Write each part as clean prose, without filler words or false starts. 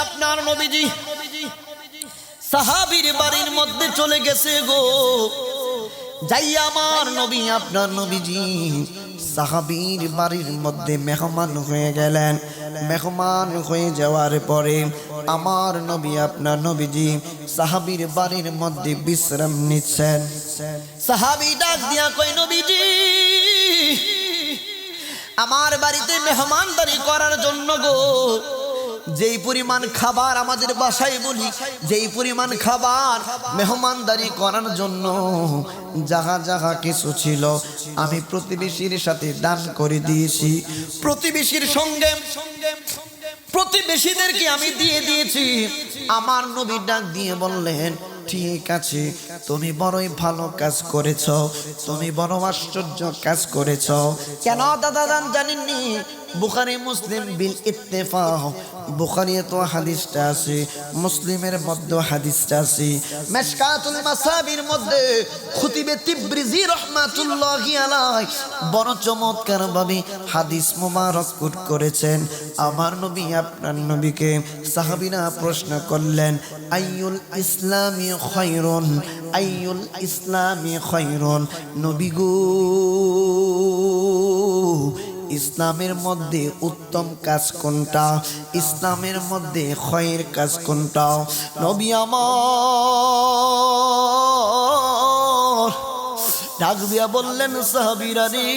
আপনার নবীজি সাহাবীর বাড়ির মধ্যে চলে গেছে গো। যাই আমার নবী আপনার নবীজি সাহাবীর বাড়ির মধ্যে মেহমান হয়ে গেলেন। মেহমান হয়ে যাওয়ার পরে আমার নবী আপনার নবীজি সাহাবীর বাড়ির মধ্যে বিশ্রাম নিচ্ছেন। সাহাবী ডাক দিয়া কয়, নবীজি আমার বাড়িতে মেহমানদারি করার জন্য গো, যেই পরিমাণ খাবার আমাদের বাসায় বলি, যেই পরিমাণ খাবার মেহমানদারি করার জন্য যাহা যাহা কিছু ছিল আমি প্রতিবেশীর সাথে দান করে দিয়েছি। প্রতিবেশীর সঙ্গে প্রতিবেশীদেরকে আমি দিয়ে দিয়েছি। আমার নবী ডাক দিয়ে বললেন, ঠিক আছে, তুমি বড়ই ভালো কাজ করেছ, তুমি বড় আশ্চর্য কাজ করেছ। কেন দাদা জানেননি? বুখারী মুসলিম বিল ইত্তেফাক, বুখারী তো হাদিসটা আছে, মুসলিমের মধ্যে হাদিসটা আছে। মিশকাতুল মাসাবির মধ্যে খুতিবে তিবরিজি রাহমাতুল্লাহি আলাইহি বড় চমৎকার ভাবে হাদিস মুবারক কোট করেছেন। আমার নবী আপনার নবীকে সাহাবীরা প্রশ্ন করলেন, আইয়ুল ইসলামি খায়রুন, আইয়ুল ইসলামি খায়রুন, নবী গো ইসলামের মধ্যে উত্তম কাজ কোনটা? ইসলামের মধ্যে খয়ের কাজ কোনটা? নবী আমার ডাক দিয়া বললেন, সাহাবীরা রে,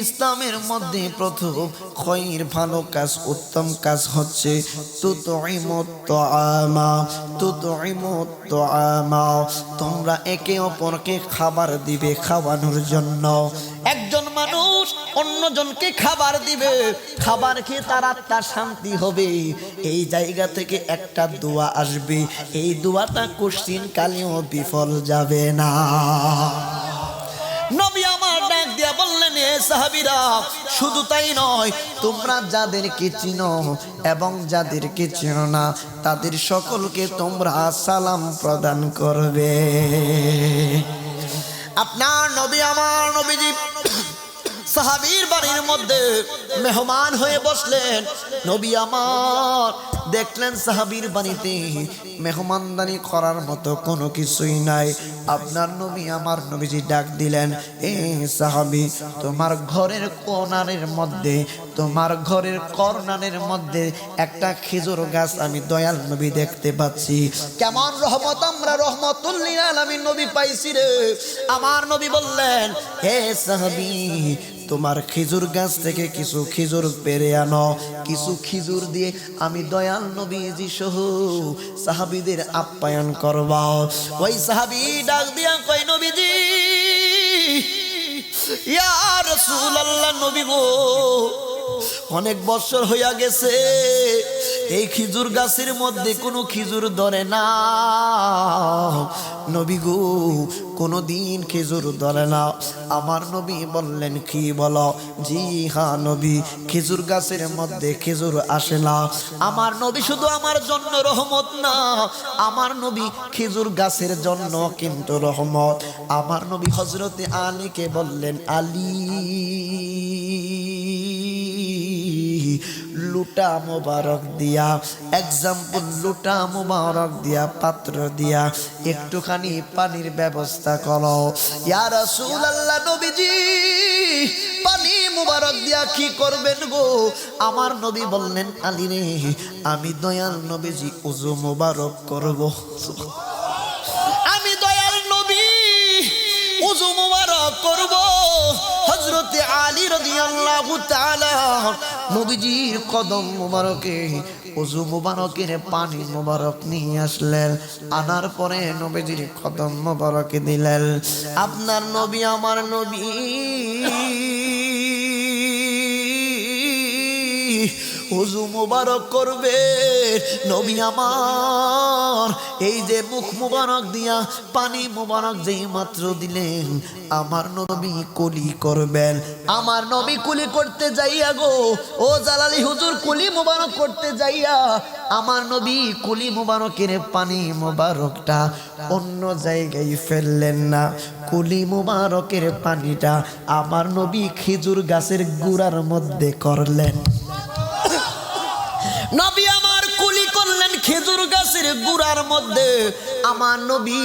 ইসলামের মধ্যে প্রথম খয়ের ভালো কাজ, উত্তম কাজ হচ্ছে তুতঈমুত তাআমা, তুতঈমুত তাআমা, তোমরা একে অপরকে খাবার দিবে খাওয়ানোর জন্য। একজন মানুষ অন্যজনকে খাবার দিবে, খাবার খেয়ে তার আত্মার শান্তি হবে। এই জায়গা থেকে একটা দোয়া আসবে, এই দোয়াটা কোশ্চিন কালেও বিফল যাবে না। নবী আমার ডাক দিয়া বললেন, এ সাহাবীরা, শুধু তাই নয়, তোমরা যাদেরকে চিনো এবং যাদেরকে চিনো না তাদের সকলকে তোমরা সালাম প্রদান করবে। আপনার নবী আমার নবীজি সাহাবীর বাড়ির মধ্যে মেহমান হয়ে বসলেন। নবী আমার দেখলেন সাহাবীর বাড়িতে মেহমানদারি করার মতো কোনো কিছুই নাই। আপনার নবী আমার নবীজি ডাক দিলেন, এ সাহাবী, তোমার ঘরের কোণারের মধ্যে, তোমার ঘরের কর্নারের মধ্যে একটা খেজুর গাছ আমি দয়াল নবী দেখতে পাচ্ছি। কেমন রহমত, আমরা রহমতুল লিল আলামিন নবী পাইছি রে। আমার নবী বললেন, হে সাহাবী, তোমার খেজুর গাছ থেকে কিছু খেজুর পেরে আনো, কিছু খেজুর দিয়ে আমি দয়াল নবীজি সহ সাহাবীদের আপ্যায়ন করবা। ওই সাহাবী ডাক দিয়া কয়, নবীজি, ইয়া রাসূলুল্লাহ, নবী গো, অনেক বছর হইয়া গেছে এই খেজুর গাছের মধ্যে কোনো খেজুর ধরে না। নবী গো, কোনদিন খেজুর ধরে না। আমার নবী বললেন, কি বলো? জি হ্যাঁ নবী, খেজুর গাছের মধ্যে খেজুর আসে না। আমার নবী শুধু আমার জন্য রহমত না, আমার নবী খেজুর গাছের জন্য কিন্তু রহমত। আমার নবী হযরতে আলীকে বললেন, আলী, লুটা মোবারক দিয়া, এক্সাম্পল লুটা মোবারক দিয়া, পাত্র দিয়া একটুখানি পানির ব্যবস্থা করো। ইয়া রাসূলুল্লাহ, নবীজি পানি মোবারক দিয়া কি করবেন গো? আমার নবী বললেন, আলী রে, আমি দয়াল নবীজি ওযু মোবারক করব। আমি দয়াল নবী ওযু মোবারক করব। হযরতে আলী রাদিয়াল্লাহু তাআলা নবীজির কদম মোবারকে ওযু মোবারকের পানি মোবারক নিয়ে আসলেন। আনার পরে নবীজির কদম মোবারকে দিলেন। আপনার নবী আমার নবী ওযু মোবারক করবে। নবী আমার এই যে মুখ মোবারক দিয়া পানি মোবারক যেই মাত্র দিলেন, আমার নবী কুলি করবেন। আমার নবী কুলি করতে যাইয়া গো, ও জালালি হুজুর, কুলি মোবারক করতে যাইয়া আমার নবী কুলি মোবারকের পানি মোবারকটা অন্য জায়গায় ফেললেন না। কুলি মোবারকের পানিটা আমার নবী খেজুর গাছের গুড়ার মধ্যে করলেন। নবী আমার বললেন খেজুর গাছের গুড়ার মধ্যে আমার নবী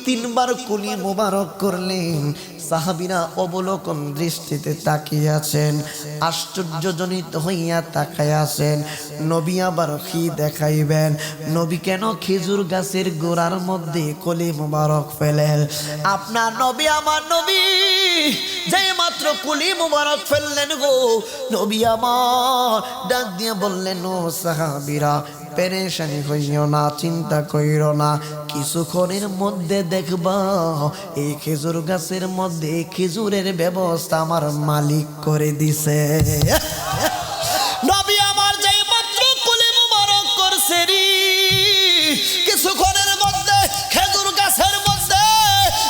3 বার কুলি মোবারক করলেন। সাহাবীরা অবলোকন দৃষ্টিতে তাকিয়ে আছেন, আশ্চর্যজনিত হইয়া তাকায় আছেন। নবী আবার কি দেখাইবেন? নবী কেন খেজুর গাছের গোড়ার মধ্যে কলি মোবারক ফেলেন? আপনার নবী আমার নবী যেই মাত্র কুলি মোবারক ফেললেন গো, নবী আমার ডাক দিয়ে বললেন, ও সাহাবীরা পেরেশানি হইও না, চিন্তা কইরো না, কিছুক্ষণের মধ্যে দেখবা এই খেজুর গাছের মধ্যে খেজুরের ব্যবস্থা আমার মালিক করে দিছে। নবী আমার যেই মাত্র কুলি মোবারক করছে রে, কিছুক্ষণের মধ্যে খেজুর গাছের মধ্যে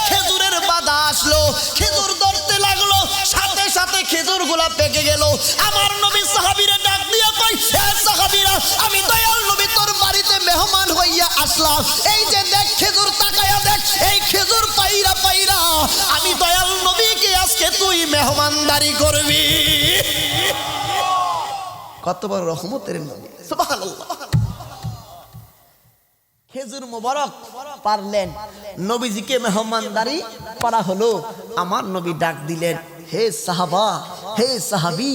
খেজুরের বাধা আসলো, খেজুর ধরতে লাগলো, সাথে সাথে খেজুর গুলা পেকে গেল। আমার নবী সাহাবীরা ডাক দিয়া কই, হে সাহাবীরা, আমি দয়াল নবী তোর বাড়িতে মেহমান হইয়া আসলাম, এই যে দেখ খেজুর, তাকায়া দেখ, এই খেজুর পাইরা পাইরা আমি দয়াল নবীকে আজকে তুই মেহমানদারি করবি। কত বড় রহমতের নবী, সুবহানাল্লাহ। খেজুর মোবারক পারলেন, নবীজিকে মেহমানদারি করা হলো। আমার নবী ডাক দিলেন, হে সাহাবা, হে সাহাবী,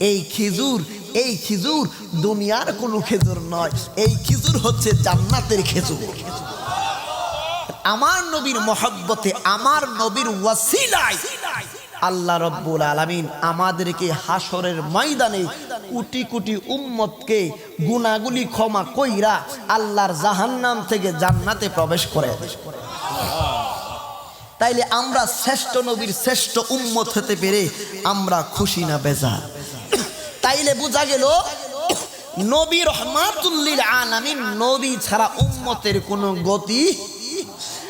এই খেজুর দুনিয়ার কোনো খেজুর নয়, এই খেজুর হচ্ছে জান্নাতের খেজুর। আমার নবীর মহব্বতে, আমার নবীর ওয়াসিলায় আল্লাহ রব্বুল আলামিন আমাদেরকে হাসরের ময়দানে কোটি কোটি উম্মতকে গুনাহগুলি ক্ষমা কইরা আল্লাহর জাহান্নাম থেকে জান্নাতে প্রবেশ করে। তাইলে আমরা শ্রেষ্ঠ নবীর শ্রেষ্ঠ উম্মত হতে পেরে আমরা খুশি না বেজার? তাইলে বোঝা গেল নবী রহমাতুল লিল আলামিন, নবী ছাড়া উম্মতের কোনো গতি